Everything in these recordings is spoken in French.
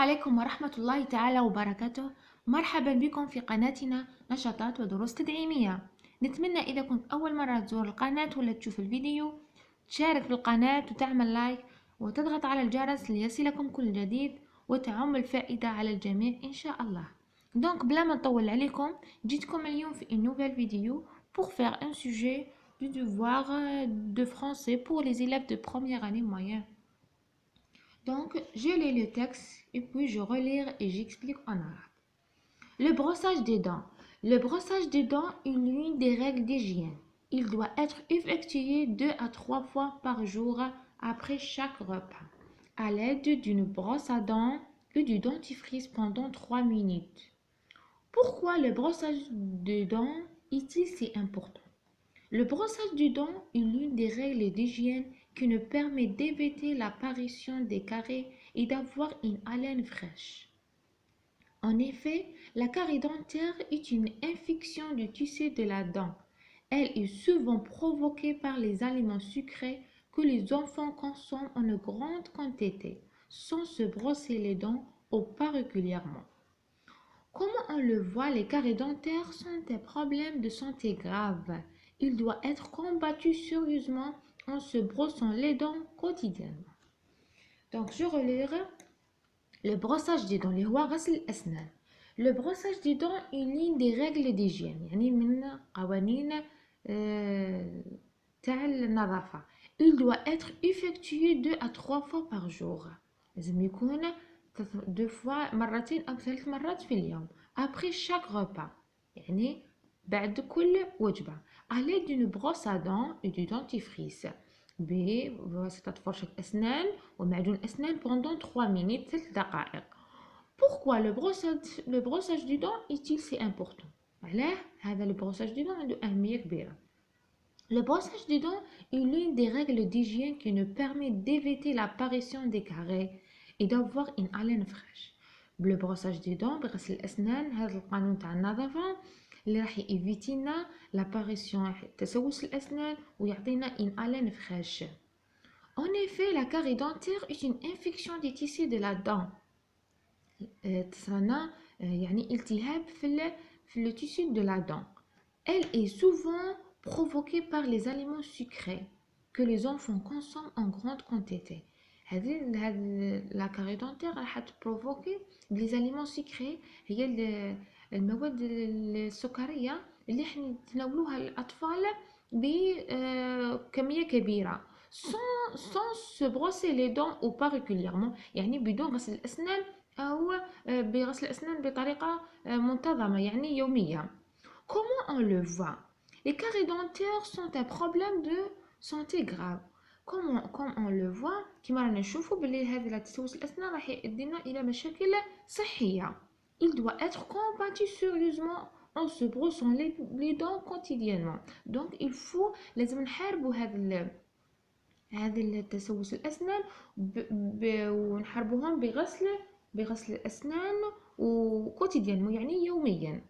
عليكم ورحمة الله تعالى وبركاته. مرحبا بكم في قناتنا نشاطات ودروس تدعيمية. نتمنى إذا كنت أول مرة تزور القناة ولا تشوف الفيديو تشارك في القناة وتعمل لايك وتضغط على الجرس ليصلكم كل جديد وتعم الفائدة على الجميع إن شاء الله. دونك بلا ما نطول عليكم جيتكم اليوم في une nouvelle vidéo pour faire un sujet du devoir de français pour les élèves de première année moyenne. Donc, je lis le texte et puis je relire et j'explique en arabe. Le brossage des dents. Le brossage des dents est l'une des règles d'hygiène. Il doit être effectué 2 à 3 fois par jour après chaque repas, à l'aide d'une brosse à dents et du dentifrice pendant 3 minutes. Pourquoi le brossage des dents est-il si important? Le brossage du dent est l'une des règles d'hygiène qui nous permet d'éviter l'apparition des caries et d'avoir une haleine fraîche. En effet, la carie dentaire est une infection du tissu de la dent. Elle est souvent provoquée par les aliments sucrés que les enfants consomment en grande quantité, sans se brosser les dents ou pas régulièrement. Comme on le voit, les caries dentaires sont des problèmes de santé graves. Il doit être combattu sérieusement en se brossant les dents quotidiennement. Donc, je relirai le brossage des dents. Le brossage des dents est l'une des règles d'hygiène. Il doit être effectué 2 à 3 fois par jour. لازم يكون 2 fois مرتين أو 3 مرات في اليوم après chaque repas. يعني بعد كل وجبة. À l'aide d'une brosse à dents et du dentifrice. بواسطة فرشة أسنان ومعجون أسنان pendant 3 minutes 3 دقائق. Pourquoi le brossage du dent est-il si important? علاه هذا le brossage du dent عنده أهمية كبيرة. Le brossage des dents est l'une des règles d'hygiène qui nous permet d'éviter l'apparition des caries et d'avoir une haleine fraîche. Le brossage des dents بغسل الأسنان هذا القانون تاع النظافة اللي راح يفيتينا l'apparition تسوس الأسنان ويعطينا une haleine fraîche. En effet, la carie dentaire est une infection des tissus de la dent. تصرنا يعني التهاب في le tissu de la dent. Elle est souvent provoquée par les aliments sucrés que les enfants consomment en grande quantité. La carie dentaire راح تبروفوكي les aliments sucrés هي المواد السكرية اللي احنا نتناولوها الأطفال بكمية كبيرة sans se brosser les dents ou pas régulièrement يعني بدون غسل الأسنان أو بغسل الأسنان بطريقة منتظمة يعني يومية. Comment on le voit? Les caries dentaires sont un problème de santé grave. Comme on le voit كما رانا نشوفوا بلي هذا تسوس الأسنان راح يؤدينا إلى مشاكل صحية. Il doit être combattu sérieusement en se brossant les dents quotidiennement. Donc il faut لازم نحاربوا هذا التسوس الأسنان ونحاربوهم بغسل الأسنان وكوتيديانمون يعني يوميا.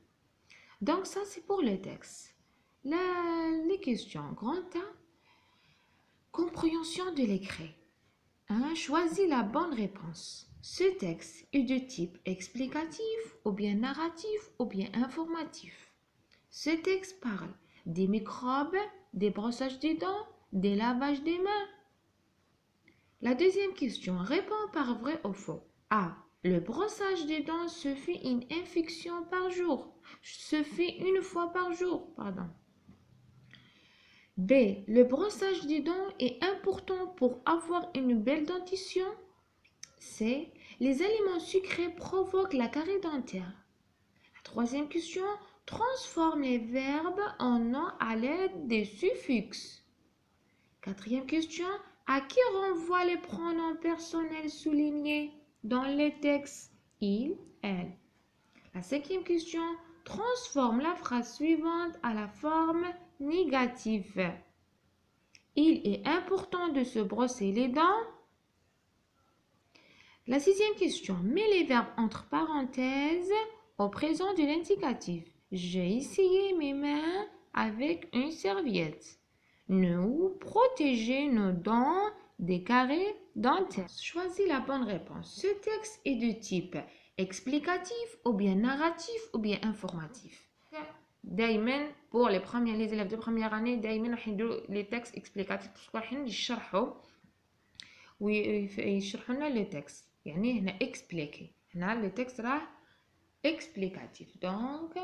Donc ça c'est pour le texte. Les questions. Grand A. Compréhension de l'écrit. 1. Choisis la bonne réponse. Ce texte est de type explicatif ou bien narratif ou bien informatif. Ce texte parle des microbes, des brossages des dents, des lavages des mains. La deuxième question. Réponds par vrai ou faux. A. Le brossage des dents se fait une infection par jour. Se fait une fois par jour, pardon. B. Le brossage des dents est important pour avoir une belle dentition. C. Les aliments sucrés provoquent la carie dentaire. La troisième question. Transforme les verbes en noms à l'aide des suffixes. Quatrième question. À qui renvoient les pronoms personnels soulignés dans les textes il, elle? La cinquième question. Transforme la phrase suivante à la forme négative. Il est important de se brosser les dents. La sixième question. Mets les verbes entre parenthèses au présent de l'indicatif. J'ai essuyé mes mains avec une serviette. Nous protéger nos dents des carrés dentaires. Choisis la bonne réponse. Ce texte est de type explicatif ou bien narratif ou bien informatif. دايما pour les élèves de première année دايما راح يديروا les textes explicatifs parce راح يشرحوا ويشرحوا لنا le texte. يعني هنا expliquer. هنا le texte راه explicatif. Donc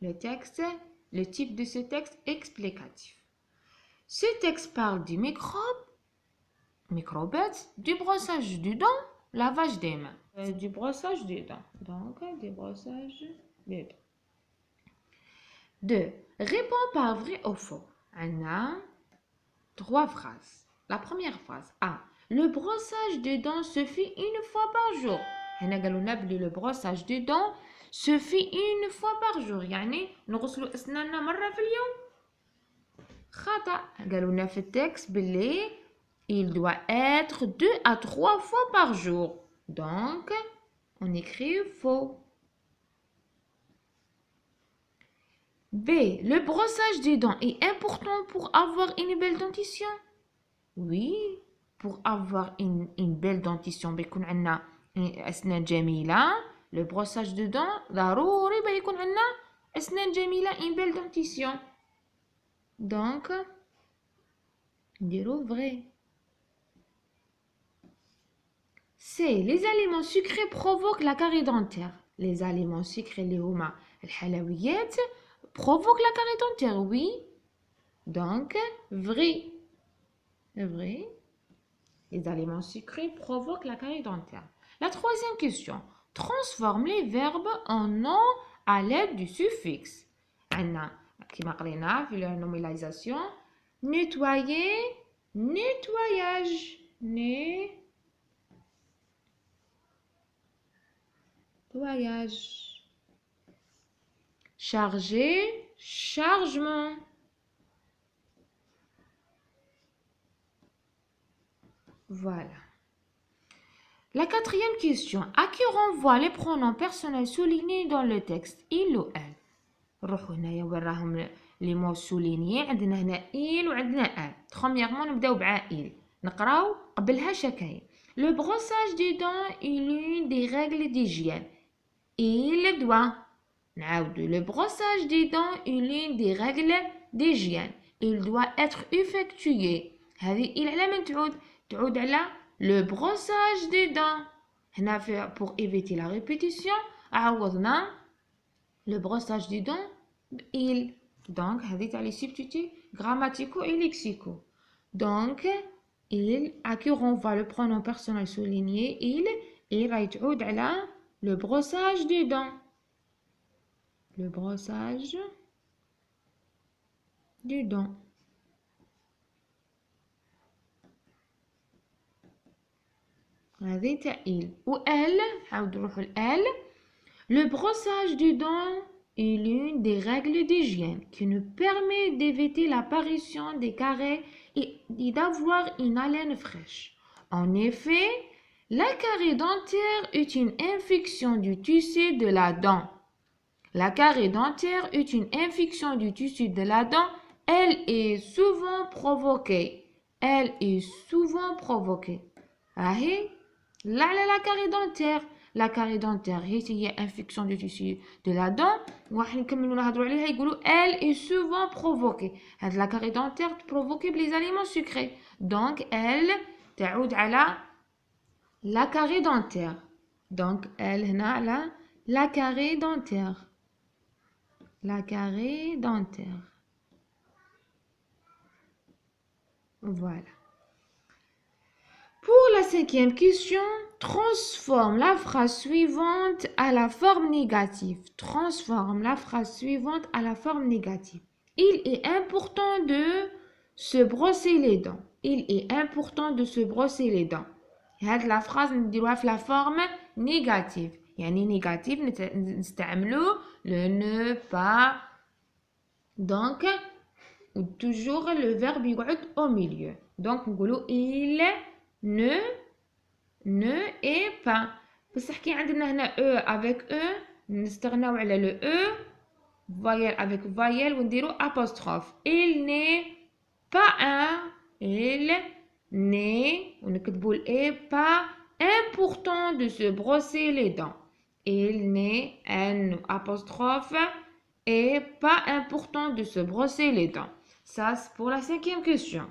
le texte, le type de ce texte explicatif. Ce texte parle du microbes, du brossage du dent, lavage des mains. Du brossage des dents. Donc, du brossage des dents. 2. Réponds par vrai ou faux. On a 3 phrases. La première phrase. A. Le brossage des dents se fait une fois par jour. Le brossage des dents se fait une fois par jour. يعني نغسلوا أسناننا مرة في اليوم. خطأ. قالوا لنا في التكست باللي il doit être 2 à 3 fois par jour. Donc, on écrit faux. B. Le brossage des dents est important pour avoir une belle dentition. Oui, pour avoir une belle dentition بيكون عندنا أسنان جميلة. Le brossage de dents ضروري بيكون عندنا أسنان جميلة une belle dentition. Donc, نديرو vrai. C. Les aliments sucrés provoquent la carie dentaire. Les aliments sucrés اللي هما الحلويات provoquent la carie dentaire. Oui. Donc, vrai. Vrai. Les aliments sucrés provoquent la carie dentaire. La troisième question. Transforme les verbes en nom à l'aide du suffixe. عندنا كما قرينا في la nominalisation nettoyer, nettoyage, nettoyage. Charger, chargement. Voilà. La quatrième question. À qui renvoient les pronoms personnels soulignés dans le texte? Il ou elle. نروحو هنايا وين راهم لي مو سولينيي. عندنا هنا il وعندنا elle. Premièrement نبداو مع il. نقراو قبلها شكاين. Le brossage des dents est l'une des règles d'hygiène. Il doit. نعاودو. Le brossage des dents est l'une des règles d'hygiène. Il doit être effectué. هذه il على من تعود على le brossage des dents. هنا pour éviter la répétition عوضنا le brossage des dents il. Donc هذه تاع les substituts grammaticaux et lexicaux. Donc il à qui renvoie le pronom personnel souligné il راهي تعود على le brossage des dents. Le brossage des dents. هذه تاع il. و elle نعاودو نروحو ل elle. Le brossage des dents est l'une des règles d'hygiène qui nous permet d'éviter l'apparition des caries et d'avoir une haleine fraîche. En effet, la carie dentaire est une infection du tissu de la dent. La carie dentaire est une infection du tissu de la dent. Elle est souvent provoquée. Elle est souvent provoquée. Ahé, là, la carie dentaire. La carie dentaire هي infection du tissu de la dent. وراح نكملوا نهضروا عليها يقولوا elle est souvent provoquée. هاد la carie dentaire provoquée بلي aliments sucrés. Donc elle تعود على la carie dentaire. Donc elle هنا على la carie dentaire. La carie dentaire. Voilà. Pour la cinquième question, transforme la phrase suivante à la forme négative. Transforme la phrase suivante à la forme négative. Il est important de se brosser les dents. Il est important de se brosser les dents. هاد la phrase نديروها في la forme négative. يعني négative نستعملو le ne pas. Donc toujours le verbe يقعد au milieu. Donc نقولو il ne est pas. بصح كي عندنا هنا e avec e نستغناو على le e voyelle avec voyelle ونديرو apostrophe. Il n'est pas un. Il n'est, ونكتبوا ال pas important de se brosser les dents. Il n'est, un apostrophe, et pas important de se brosser les dents. Ça, c'est pour la 5e question.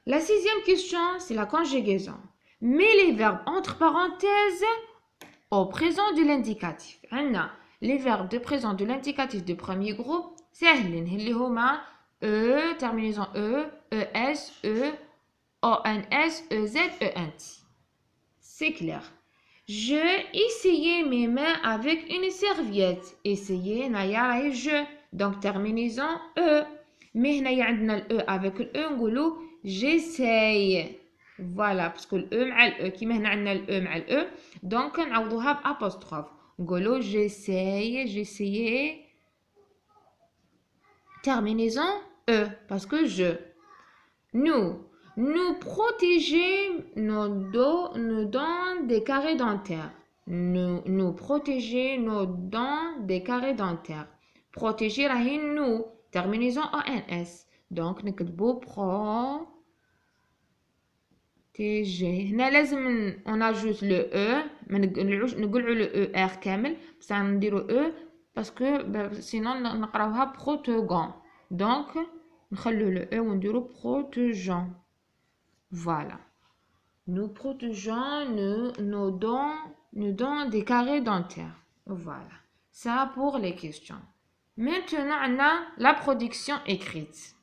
La 6e question, c'est la conjugaison. Mets les verbes entre parenthèses au présent de l'indicatif. عندنا les verbes de présent de l'indicatif du premier groupe سهلين اللي هما e, terminaison e, es, ons, ez, ent. C'est clair. Je essayais mes mains avec une serviette. Essayer نايا راهي je. Donc terminaison e. Mais هنايا عندنا ال e avec ال e نقولوا j'essaye. Voilà, parce que le e مع ال e كيما هنا عندنا ال e مع ال e. Donc نعوضوها بapostrophe. نقولوا j'essayais. Terminaison e parce que je. Nous protéger nos dents des caries dentaires. Nous protéger nos dents des caries dentaires. Protéger راهي nous. Terminaison ons. Donc نكتبوا protéger. هنا لازم on ajoute le e. ما نقولوا le er كامل بس نديروا e parce que sinon نقراوها protégeant. Donc نخلو le e ونديروا protégeant. Voilà. Nous protégeons nos dents des caries dentaires. Voilà. Ça pour les questions. Maintenant, on a la production écrite.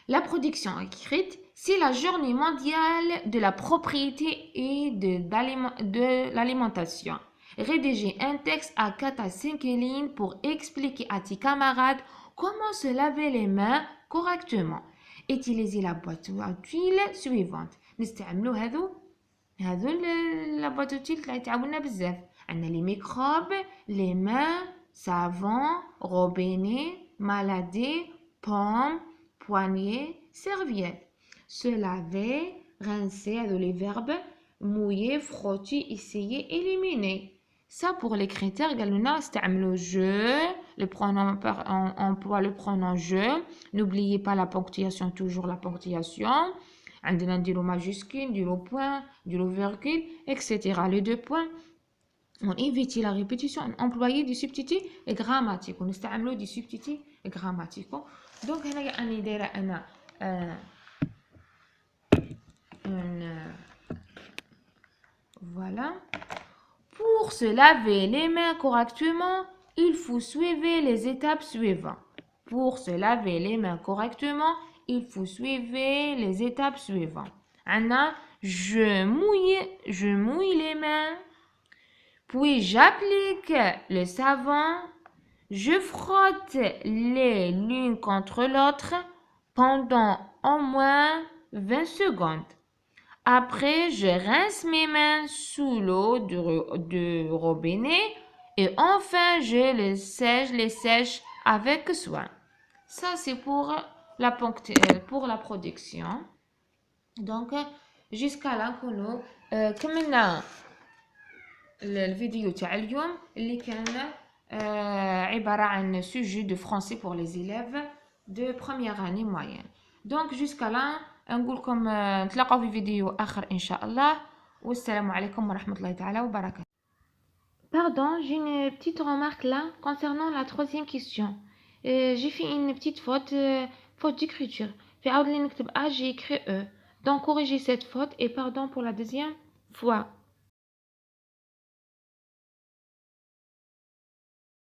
La production écrite, c'est la journée mondiale de la propriété et de l'alimentation. Rédiger un texte à 4 à 5 lignes pour expliquer à tes camarades comment se laver les mains correctement. Utiliser la boîte à tuiles suivante. نستعملوا هذو la boîte à tuiles اللي تعاوننا بزاف. عندنا les microbes, les mains, savon, robinet, maladie, pomme, poignée, serviette. Se laver, rincer, هذو les verbes, mouiller, frotter, essayer, éliminer. Ça pour les critères, قالوا لنا استعملوا je, le pronom on emploie le pronom je. N'oubliez pas la ponctuation, toujours la ponctuation. عندنا نديرو majuscule, نديرو point, نديرو virgule, etc. Les 2 points. On évite la répétition, on emploie des substituts grammatiques. On استعملوا des substituts grammaticaux. Donc هنايا أنا دايرة أنا voilà. Pour se laver les mains correctement, il faut suivre les étapes suivantes. Pour se laver les mains correctement, il faut suivre les étapes suivantes. Anna, je mouille les mains, puis j'applique le savon, je frotte les l'une contre l'autre pendant au moins 20 secondes. Après, je rince mes mains sous l'eau du robinet et enfin, je les sèche avec soin. Ça, c'est pour la production. Donc, jusqu'à là, nous كملنا الفيديو تاع اليوم اللي كان عبارة عن sujet de français pour les élèves de première année moyenne. Donc, jusqu'à là, نقولكم نتلاقاو في فيديو آخر إن شاء الله والسلام عليكم ورحمة الله تعالى وبركاته. Pardon, j'ai une petite remarque là concernant la 3e question. J'ai fait une petite faute d'écriture. في عاود لي نكتب A, j'ai écrit E. Donc corrigez cette faute et pardon pour la 2e fois.